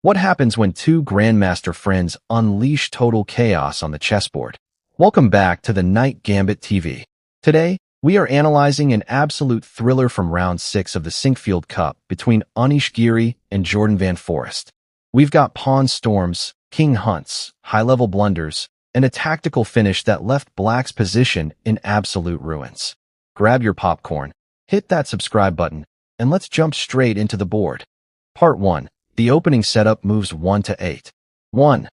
What happens when two Grandmaster friends unleash total chaos on the chessboard? Welcome back to the Night Gambit TV. Today, we are analyzing an absolute thriller from round 6 of the Sinquefield Cup between Anish Giri and Jorden Van Foreest. We've got pawn storms, king hunts, high-level blunders, and a tactical finish that left Black's position in absolute ruins. Grab your popcorn, hit that subscribe button, and let's jump straight into the board. Part 1. The opening setup moves 1 to 8. 1.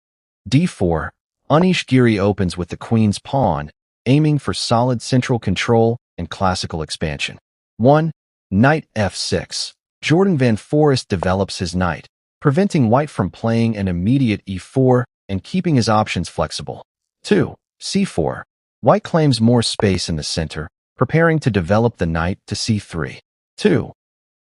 d4. Anish Giri opens with the queen's pawn, aiming for solid central control and classical expansion. 1. Knight f6. Jorden Van Foreest develops his knight, preventing white from playing an immediate e4 and keeping his options flexible. 2. c4. White claims more space in the center, preparing to develop the knight to c3. 2.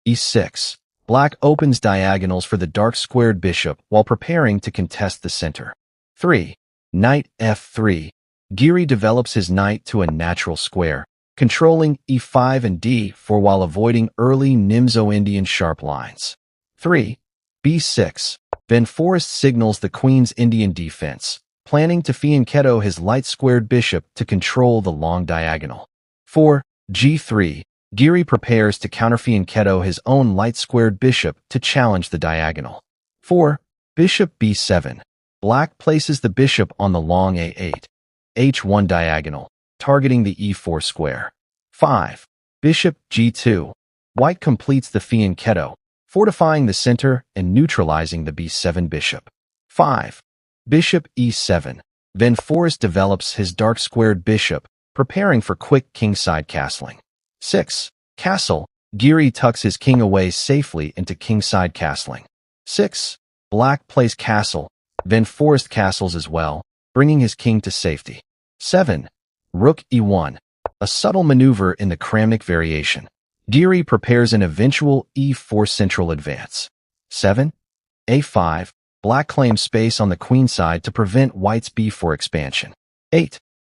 e6. Black opens diagonals for the dark-squared bishop while preparing to contest the center. 3. Knight f3. Giri develops his knight to a natural square, controlling e5 and d4 while avoiding early Nimzo-Indian sharp lines. 3. b6. Van Foreest signals the queen's Indian defense, planning to fianchetto his light-squared bishop to control the long diagonal. 4. g3. Giri prepares to counter-fianchetto his own light-squared bishop to challenge the diagonal. 4. Bishop b7. Black places the bishop on the long a8, h1 diagonal, targeting the e4 square. 5. Bishop g2. White completes the fianchetto, fortifying the center and neutralizing the b7 bishop. 5. Bishop e7. Van Foreest develops his dark-squared bishop, preparing for quick kingside castling. 6. Castle. Giri tucks his king away safely into kingside castling. 6. Black plays castle. Van Foreest castles as well, bringing his king to safety. 7. Rook e1. A subtle maneuver in the Kramnik Variation. Giri prepares an eventual e4 central advance. 7. a5. Black claims space on the queen side to prevent white's b4 expansion. 8.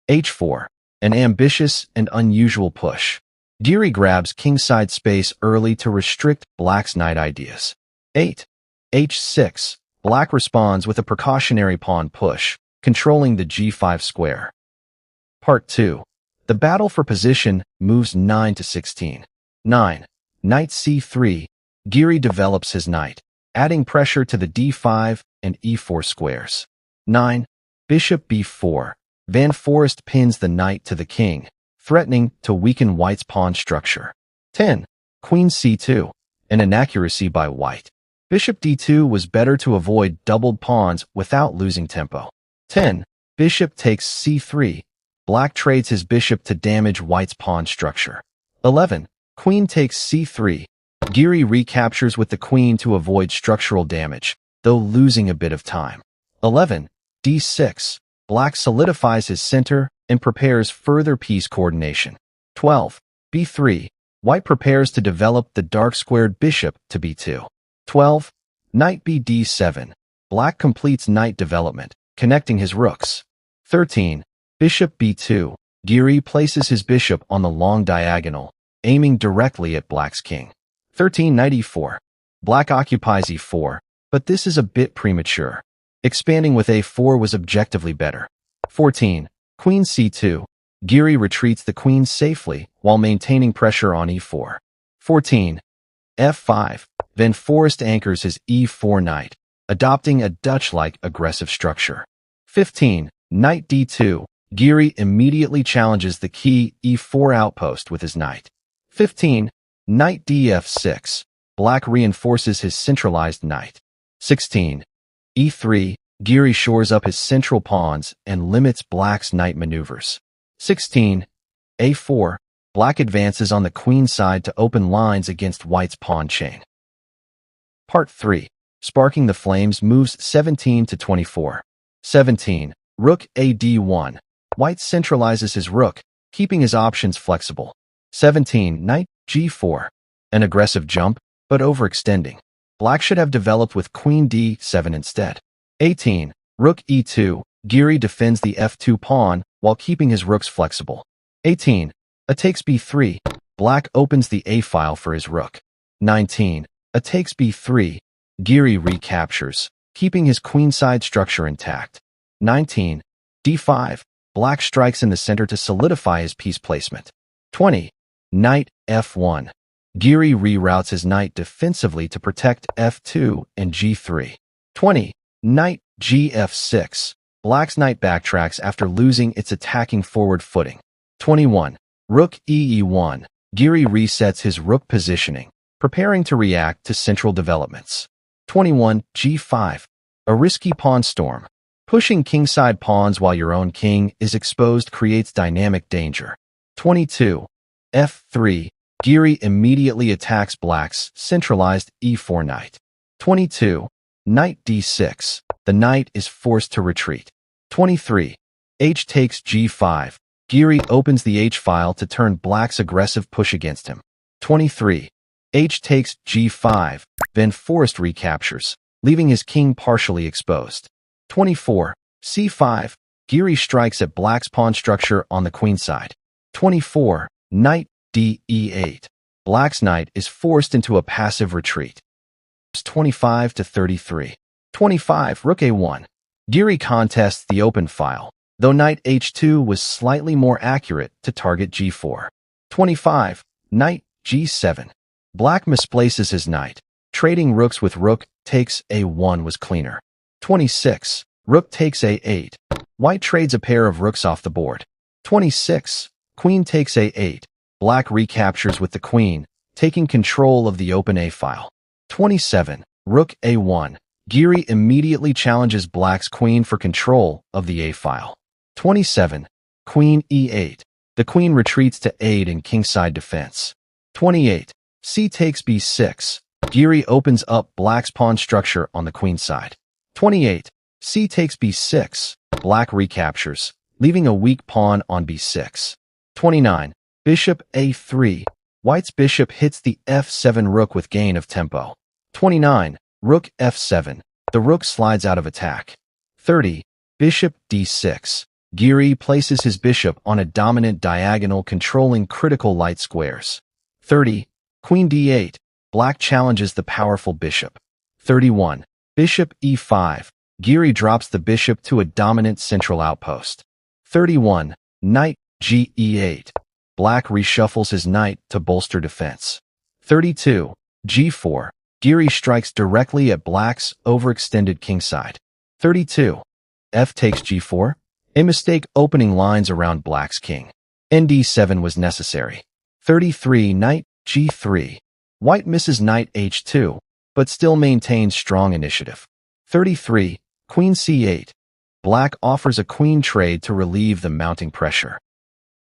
h4. An ambitious and unusual push. Giri grabs kingside space early to restrict Black's knight ideas. 8. h6. Black responds with a precautionary pawn push, controlling the g5 square. Part 2. The battle for position moves 9 to 16. 9. Knight c3. Giri develops his knight, adding pressure to the d5 and e4 squares. 9. Bishop b4. Van Foreest pins the knight to the king, threatening to weaken white's pawn structure. 10. Queen c2. An inaccuracy by white. Bishop d2 was better to avoid doubled pawns without losing tempo. 10. Bishop takes c3. Black trades his bishop to damage white's pawn structure. 11. Queen takes c3. Giri recaptures with the queen to avoid structural damage, though losing a bit of time. 11. d6. Black solidifies his center and prepares further piece coordination. 12. b3. White prepares to develop the dark-squared bishop to b2. 12. Knight bd7. Black completes knight development, connecting his rooks. 13. Bishop b2. Giri places his bishop on the long diagonal, aiming directly at Black's king. 13. Knight e4. Black occupies e4, but this is a bit premature. Expanding with a4 was objectively better. 14. Queen c2. Giri retreats the queen safely while maintaining pressure on e4. 14. f5. Van Foreest anchors his e4 knight, adopting a Dutch-like aggressive structure. 15. Knight d2. Giri immediately challenges the key e4 outpost with his knight. 15. Knight df6. Black reinforces his centralized knight. 16. e3. Giri shores up his central pawns and limits Black's knight maneuvers. 16. a4. Black advances on the queen side to open lines against white's pawn chain. Part 3. Sparking the Flames moves 17 to 24. 17. Rook ad1. White centralizes his rook, keeping his options flexible. 17. Knight g4. An aggressive jump, but overextending. Black should have developed with queen d7 instead. 18. Rook e2. Giri defends the f2 pawn while keeping his rooks flexible. 18. A takes b3. Black opens the a file for his rook. 19. A takes b3. Giri recaptures, keeping his queenside structure intact. 19. d5. Black strikes in the center to solidify his piece placement. 20. Knight f1. Giri reroutes his knight defensively to protect f2 and g3. 20. Knight gf6. Black's knight backtracks after losing its attacking forward footing. 21. Rook e1. Giri resets his rook positioning, preparing to react to central developments. 21. g5. A risky pawn storm. Pushing kingside pawns while your own king is exposed creates dynamic danger. 22. f3. Giri immediately attacks black's centralized e4 knight. 22. Knight d6. The knight is forced to retreat. 23. H takes g5. Giri opens the h-file to turn black's aggressive push against him. 23. H takes g5. Van Foreest recaptures, leaving his king partially exposed. 24. c5. Giri strikes at black's pawn structure on the queenside. 24. Knight d8. Black's knight is forced into a passive retreat. 25 to 33. 25. Rook a1. Giri contests the open file, though knight h2 was slightly more accurate to target g4. 25. Knight g7. Black misplaces his knight. Trading rooks with rook takes a1 was cleaner. 26. Rook takes a8. White trades a pair of rooks off the board. 26. Queen takes a8. Black recaptures with the queen, taking control of the open a-file. 27. Rook a1. Giri immediately challenges black's queen for control of the a-file. 27. Queen e8. The queen retreats to aid in kingside defense. 28. C takes b6. Giri opens up black's pawn structure on the queenside. 28. C takes b6. Black recaptures, leaving a weak pawn on b6. 29. Bishop a3. White's bishop hits the f7 rook with gain of tempo. 29. Rook f7. The rook slides out of attack. 30. Bishop d6. Giri places his bishop on a dominant diagonal controlling critical light squares. 30. Queen d8. Black challenges the powerful bishop. 31. Bishop e5. Giri drops the bishop to a dominant central outpost. 31. Knight ge8. Black reshuffles his knight to bolster defense. 32. g4. Giri strikes directly at black's overextended kingside. 32. F takes g4. A mistake opening lines around black's king. nd7 was necessary. 33. Knight g3. White misses knight h2, but still maintains strong initiative. 33. Queen c8. Black offers a queen trade to relieve the mounting pressure.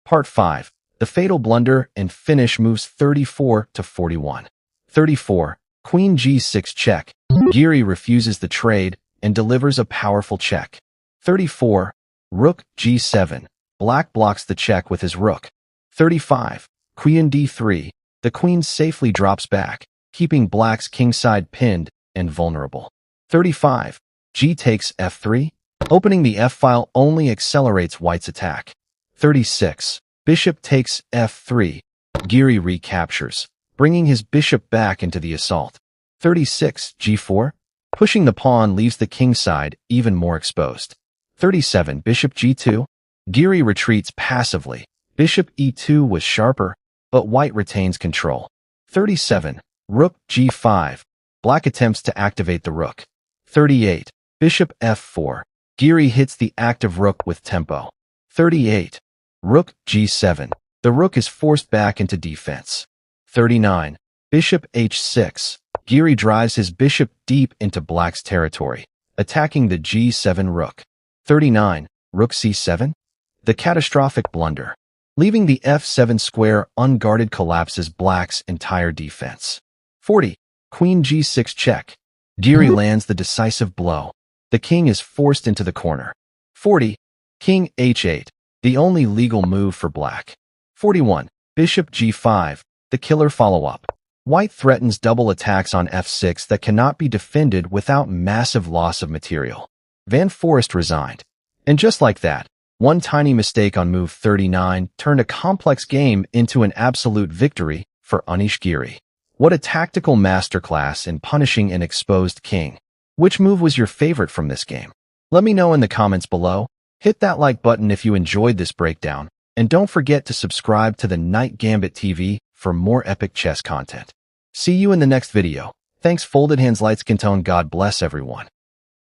Part 5. The fatal blunder and finish moves 34 to 41. 34. Queen g6 check. Giri refuses the trade and delivers a powerful check. 34. Rook g7. Black blocks the check with his rook. 35. Queen d3. The queen safely drops back, keeping black's kingside pinned and vulnerable. 35. G takes f3. Opening the f-file only accelerates white's attack. 36. Bishop takes f3. Giri recaptures, bringing his bishop back into the assault. 36. g4. Pushing the pawn leaves the kingside even more exposed. 37. Bishop g2. Giri retreats passively. Bishop e2 was sharper, but white retains control. 37. Rook g5. Black attempts to activate the rook. 38. Bishop f4. Giri hits the active rook with tempo. 38. Rook g7. The rook is forced back into defense. 39. Bishop h6. Giri drives his bishop deep into black's territory, attacking the g7 rook. 39. Rook c7. The catastrophic blunder. Leaving the f7 square unguarded collapses black's entire defense. 40. Queen g6 check. Giri lands the decisive blow. The king is forced into the corner. 40. King h8. The only legal move for black. 41. Bishop g5. The killer follow-up. White threatens double attacks on f6 that cannot be defended without massive loss of material. Van Foreest resigned. And just like that, one tiny mistake on move 39 turned a complex game into an absolute victory for Anish Giri. What a tactical masterclass in punishing an exposed king. Which move was your favorite from this game? Let me know in the comments below. Hit that like button if you enjoyed this breakdown, and don't forget to subscribe to the Night Gambit TV for more epic chess content. See you in the next video. Thanks Folded Hands Lights Cantone. God bless everyone.